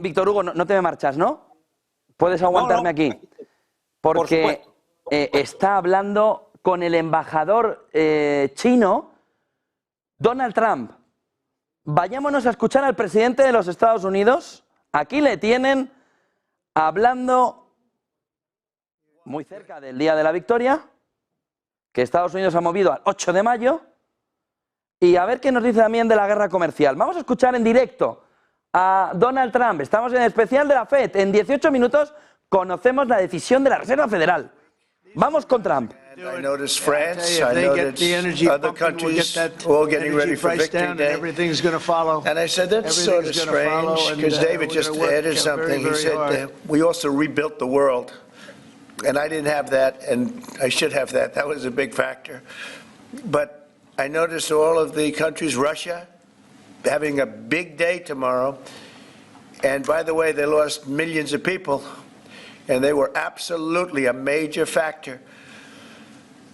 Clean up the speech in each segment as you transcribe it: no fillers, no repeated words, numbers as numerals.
Víctor Hugo, no te me marchas, ¿no? Puedes aguantarme aquí. Porque está hablando con el embajador chino, Donald Trump. Vayámonos a escuchar al presidente de los Estados Unidos. Aquí le tienen hablando muy cerca del Día de la Victoria, que Estados Unidos ha movido al 8 de mayo. Y a ver qué nos dice también de la guerra comercial. Vamos a escuchar en directo a Donald Trump. Estamos en el especial de la FED. En 18 minutos conocemos la decisión de la Reserva Federal. Vamos con Trump. I noticed France, I noticed other countries all getting ready for Victory Day. And I said, that's sort of strange, because David just added something. He said, we also rebuilt the world. And I didn't have that, and I should have that. That was a big factor. But I noticed all of the countries, Russia, having a big day tomorrow. And by the way, they lost millions of people, and they were absolutely a major factor.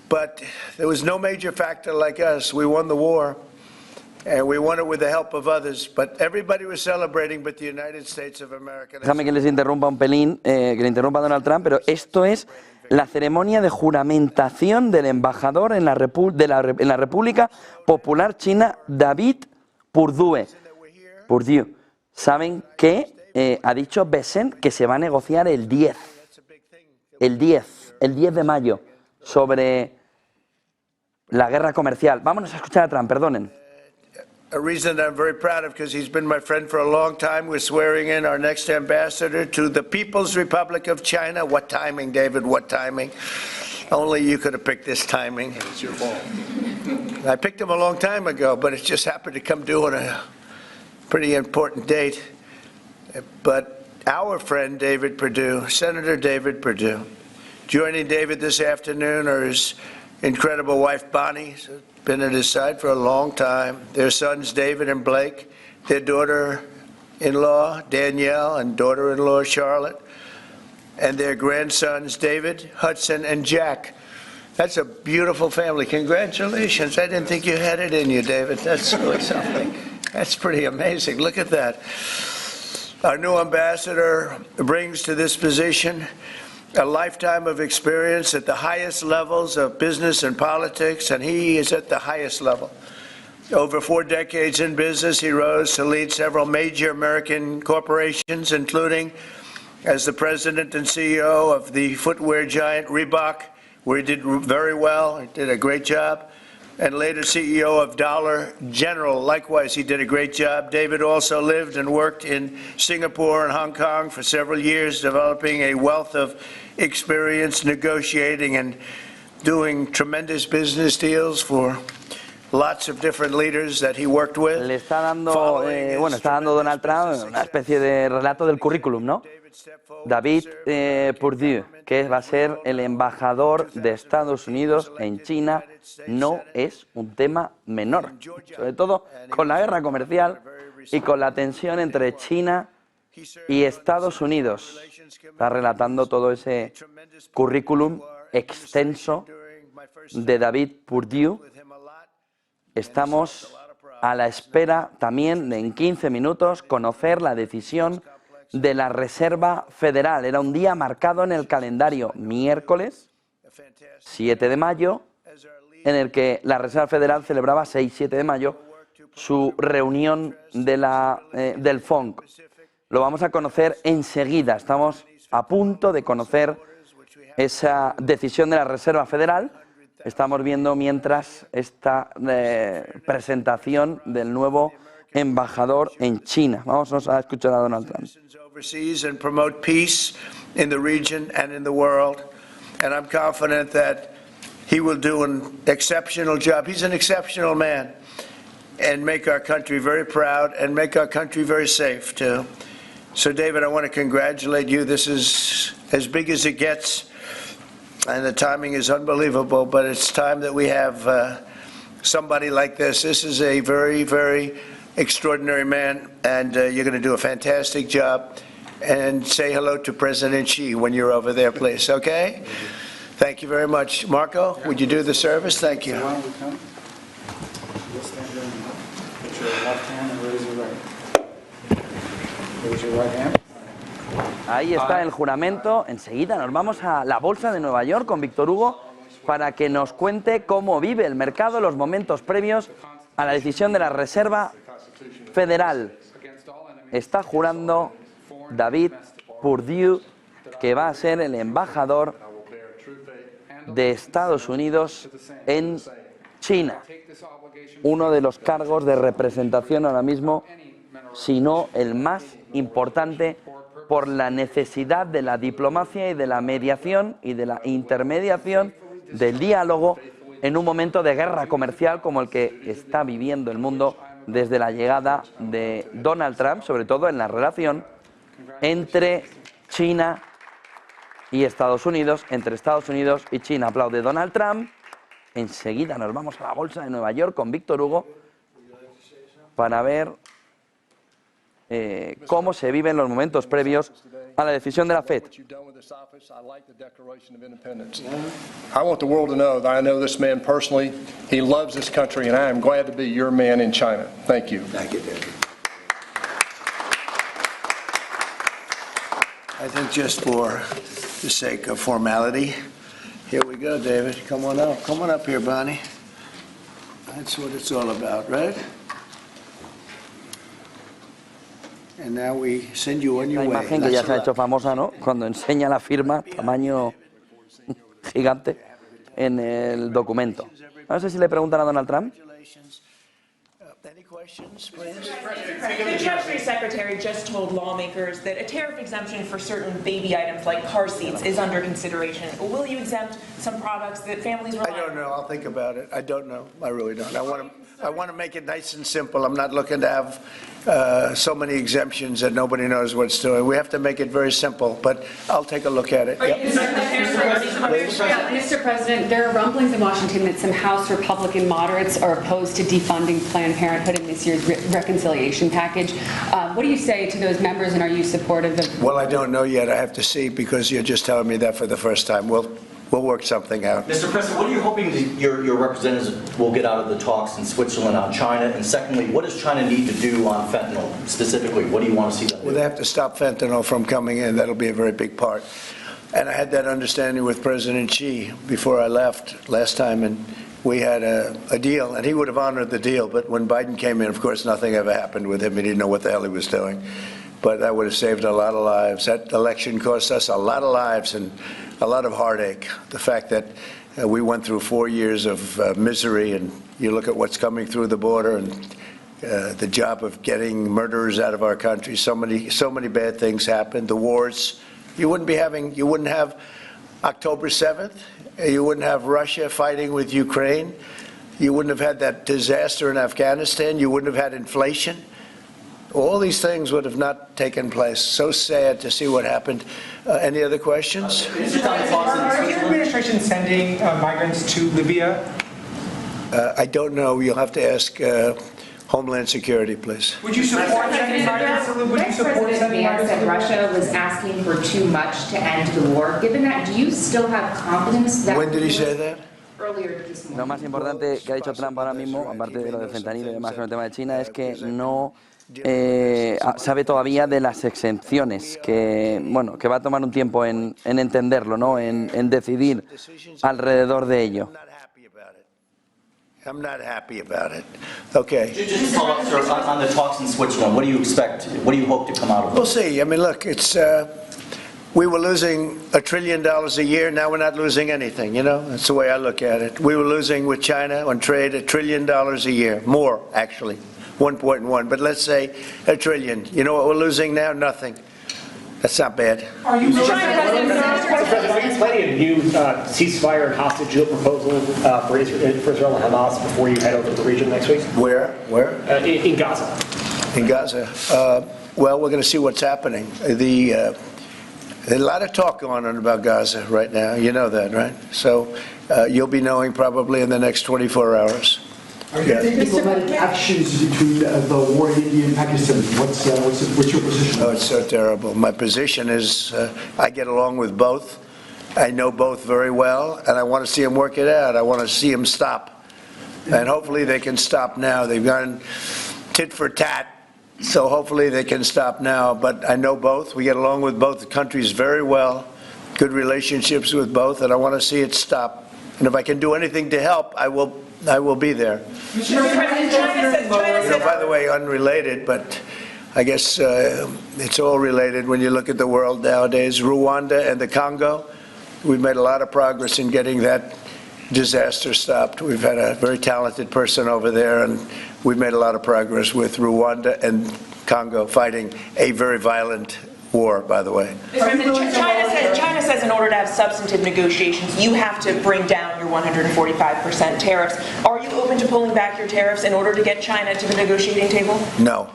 But there was no major factor like us. We won the war, and we won it with the help of others. But everybody was celebrating, but the United States of America. Déjame que les interrumpa un pelín, que le interrumpa a Donald Trump, pero esto es la ceremonia de juramentación del embajador en la República Popular China, David Perdue. Saben que ha dicho Besen que se va a negociar el 10 de mayo sobre la guerra comercial. Vámonos a escuchar a Trump, perdonen. A reason that I'm very proud of, because he's been my friend for a long time. We're swearing in our next ambassador to the People's Republic of China. What timing, David, what timing? Only you could have picked this timing. It's your fault. I picked him a long time ago, but it just happened to come due on a pretty important date. But our friend David Perdue, Senator David Perdue, joining David this afternoon are his incredible wife Bonnie, been at his side for a long time. Their sons David and Blake, their daughter-in-law Danielle and daughter-in-law Charlotte, and their grandsons David, Hudson, and Jack. That's a beautiful family. Congratulations. I didn't think you had it in you, David. That's really something. That's pretty amazing. Look at that. Our new ambassador brings to this position a lifetime of experience at the highest levels of business and politics, and he is at the highest level. Over 4 decades in business, he rose to lead several major American corporations, including as the president and CEO of the footwear giant Reebok, where he did very well, he did a great job, and later CEO of Dollar General. Likewise, he did a great job. David also lived and worked in Singapore and Hong Kong for several years, developing a wealth of experience negotiating and doing tremendous business deals for lots of different leaders that he worked with. Le está dando, está dando Donald Trump una especie de relato del currículum, ¿no? David Perdue, que va a ser el embajador de Estados Unidos en China, no es un tema menor, sobre todo con la guerra comercial y con la tensión entre China y Estados Unidos. Está relatando todo ese currículum extenso de David Perdue. Estamos a la espera también de en 15 minutos conocer la decisión de la Reserva Federal. Era un día marcado en el calendario, miércoles 7 de mayo, en el que la Reserva Federal celebraba 6-7 de mayo su reunión del FONC. Lo vamos a conocer enseguida. Estamos a punto de conocer esa decisión de la Reserva Federal. Estamos viendo mientras esta presentación del nuevo embajador en China. Vamos a escuchar a Donald Trump. Overseas and promote peace in the region and in the world, and I'm confident that he will do an exceptional job. He's an exceptional man, and make our country very proud and make our country very safe too. So, David, I want to congratulate you. This is as big as it gets, and the timing is unbelievable. But it's time that we have somebody like this. This is a very, very extraordinary man, and you're going to do a fantastic job. And say hello to President Xi when you're over there, please, okay? Thank you very much. Marco, would you do the service? Thank you. You'll stand there and put your left hand and raise your right. Ahí está el juramento. Enseguida nos vamos a la Bolsa de Nueva York con Víctor Hugo para que nos cuente cómo vive el mercado los momentos previos a la decisión de la Reserva Federal. Está jurando David Perdue, que va a ser el embajador de Estados Unidos en China. Uno de los cargos de representación ahora mismo, si no el más importante, por la necesidad de la diplomacia y de la mediación y de la intermediación del diálogo en un momento de guerra comercial como el que está viviendo el mundo desde la llegada de Donald Trump, sobre todo en la relación entre China y Estados Unidos, entre Estados Unidos y China. Aplaude Donald Trump. Enseguida nos vamos a la Bolsa de Nueva York con Víctor Hugo para ver cómo se viven los momentos previos a la decisión de la FED. I want the world to know that I know this man personally. He loves this country, and I am glad to be your man in China. Thank you. Thank you, David. I think just for the sake of formality, here we go, David. Come on up. Come on up here, Bonnie. That's what it's all about, right? And now we send you on your La way. imagen que ya se ha hecho famosa, ¿no? Cuando enseña la firma, tamaño gigante, en el documento. No sé si le preguntan a Donald Trump. Any questions, please? The Treasury Secretary just told lawmakers that a tariff exemption for certain baby items like car seats is under consideration. Will you exempt some products that families rely on? I don't know. I'll think about it. I don't know. I really don't. I want to make it nice and simple. I'm not looking to have so many exemptions that nobody knows what it's doing. We have to make it very simple, but I'll take a look at it. Yep. Mr. President, there are rumblings in Washington that some House Republican moderates are opposed to defunding Planned Parenthood in this year's reconciliation package. What do you say to those members, and are you supportive of? Well, I don't know yet. I have to see, because you're just telling me that for the first time. We'll work something out. Mr. President, what are you hoping that your representatives will get out of the talks in Switzerland on China? And secondly, what does China need to do on fentanyl specifically? What do you want to see them do? Well, they have to stop fentanyl from coming in. That'll be a very big part. And I had that understanding with President Xi before I left last time, and we had a deal, and he would have honored the deal. But when Biden came in, of course, nothing ever happened with him. He didn't know what the hell he was doing. But that would have saved a lot of lives. That election cost us a lot of lives and a lot of heartache. The fact that we went through 4 years of misery, and you look at what's coming through the border, and the job of getting murderers out of our country. So many bad things happened. The wars. You wouldn't have October 7th. You wouldn't have Russia fighting with Ukraine. You wouldn't have had that disaster in Afghanistan. You wouldn't have had inflation. All these things would have not taken place. So sad to see what happened. Any other questions? Are your administration sending migrants to Libya? I don't know. You'll have to ask Homeland Security, please. Would you support sending migrants? Would you support sending migrants? That Russia was asking for too much to end the war. Given that, do you still have confidence that? When did he say that? Earlier this morning. Lo más importante que ha dicho Trump ahora mismo, aparte de lo del fentanilo y demás con el tema de China, es que no sabe todavía de las exenciones, que bueno, que va a tomar un tiempo en entenderlo, ¿no? En decidir alrededor de ello. I'm not happy about it. Okay. Just to follow up, sir, on the talks in Switzerland, what do you expect? What do you hope to come out of We'll it? see. I mean, look, it's we were losing $1 trillion a year. Now we're not losing anything. You know, that's the way I look at it. We were losing with China on trade $1 trillion a year, more actually, 1.1. But let's say $1 trillion. You know what we're losing now? Nothing. That's not bad. Are you President, are you planning a new ceasefire and hostage deal proposal for Israel and Hamas before you head over to the region next week? Where? In Gaza. In Gaza. Well, we're going to see what's happening. There's a lot of talk going on about Gaza right now. You know that, right? So you'll be knowing probably in the next 24 hours. Are you taking diplomatic actions between the war in India and Pakistan? What's your position? Oh, it's so terrible. My position is I get along with both. I know both very well, and I want to see them work it out. I want to see them stop. And hopefully they can stop now. They've gone tit for tat So hopefully they can stop now, but I know both. We get along with both countries very well, good relationships with both, and I want to see it stop. And if I can do anything to help, I will be there. By the way, unrelated, but I guess it's all related when you look at the world nowadays. Rwanda and the Congo, we've made a lot of progress in getting that disaster stopped. We've had a very talented person over there, and we've made a lot of progress with Rwanda and Congo fighting a very violent war, by the way. China says in order to have substantive negotiations, you have to bring down your 145% tariffs. Are you open to pulling back your tariffs in order to get China to the negotiating table? No.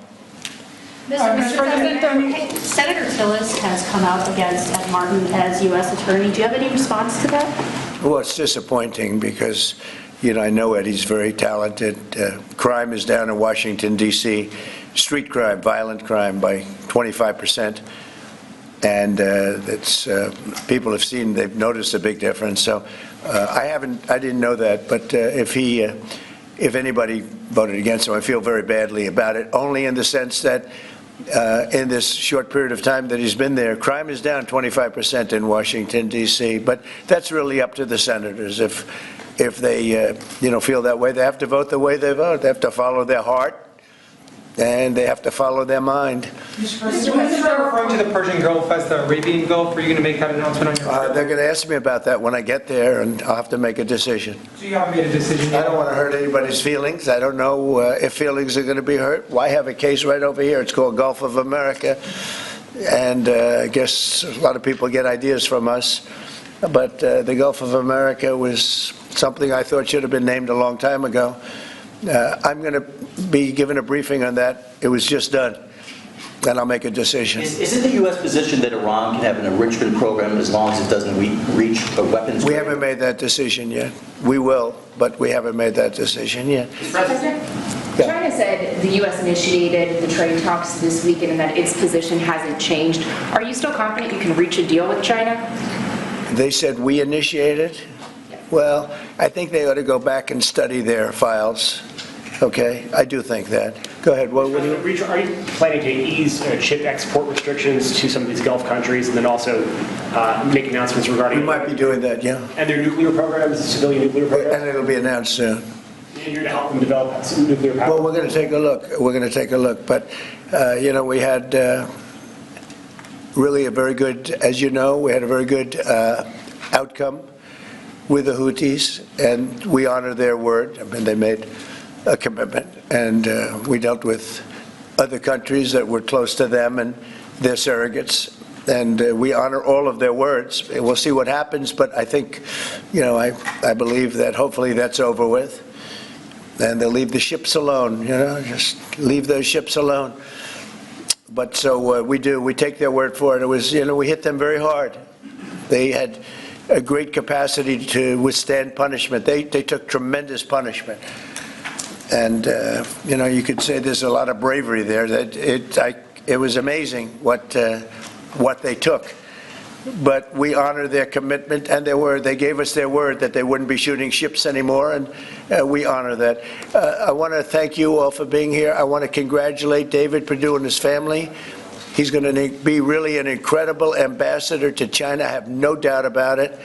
Mr. President, Senator Tillis has come out against Ed Martin as U.S. Attorney. Do you have any response to that? Well, it's disappointing because, you know, I know Eddie's very talented. Crime is down in Washington, D.C. Street crime, violent crime by 25%. And people have seen, they've noticed a big difference. So I didn't know that, but if anybody voted against him, I feel very badly about it, only in the sense that in this short period of time that he's been there, crime is down 25% in Washington, D.C., but that's really up to the senators. If they feel that way, they have to vote the way they vote. They have to follow their heart, and they have to follow their mind. Mr. President, when is referring to the Persian Gulf as the Arabian Gulf? Are you going to make that announcement on your trip? They're going to ask me about that when I get there, and I'll have to make a decision. So you haven't made a decision yet? I don't want to hurt anybody's feelings. I don't know if feelings are going to be hurt. Why have a case right over here? It's called Gulf of America, and I guess a lot of people get ideas from us. But the Gulf of America was something I thought should have been named a long time ago. I'm going to be given a briefing on that. It was just done, and I'll make a decision. Is it the U.S. position that Iran can have an enrichment program as long as it doesn't reach a weapons? We haven't made that decision yet. We will, but we haven't made that decision yet. President, China said the U.S. initiated the trade talks this weekend and that its position hasn't changed. Are you still confident you can reach a deal with China? They said we initiated? Well, I think they ought to go back and study their files. Okay, I do think that. Go ahead. What do you? Are you planning to ease chip export restrictions to some of these Gulf countries, and then also make announcements regarding? We might be doing that, yeah. And their nuclear programs, civilian nuclear programs. And it'll be announced soon. And you're to help them develop some nuclear power. Well, we're going to take a look. We're going to take a look, but we had really a very good, as you know, we had a very good outcome with the Houthis, and we honor their word. I mean, they made a commitment, and we dealt with other countries that were close to them and their surrogates, and we honor all of their words. We'll see what happens, but I think, I believe that hopefully that's over with, and they'll leave the ships alone, just leave those ships alone. But so we do. We take their word for it. It was, we hit them very hard. They had a great capacity to withstand punishment. They took tremendous punishment. And, you could say there's a lot of bravery there. It was amazing what they took. But we honor their commitment and their word. They gave us their word that they wouldn't be shooting ships anymore, and we honor that. I want to thank you all for being here. I want to congratulate David Perdue and his family. He's going to be really an incredible ambassador to China. I have no doubt about it.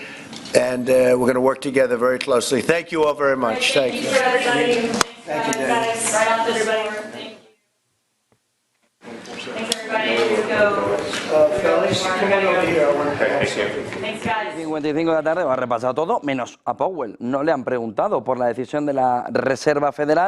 And we're going to work together very closely. Thank you all very much. Thank you. Thank you, David. Right off, everybody. Thanks, everybody. Go. Felix, come on over here. I want to Thanks, guys. 55 de la tarde, ha repasado todo, menos a Powell. No le han preguntado por la decisión de la Reserva Federal.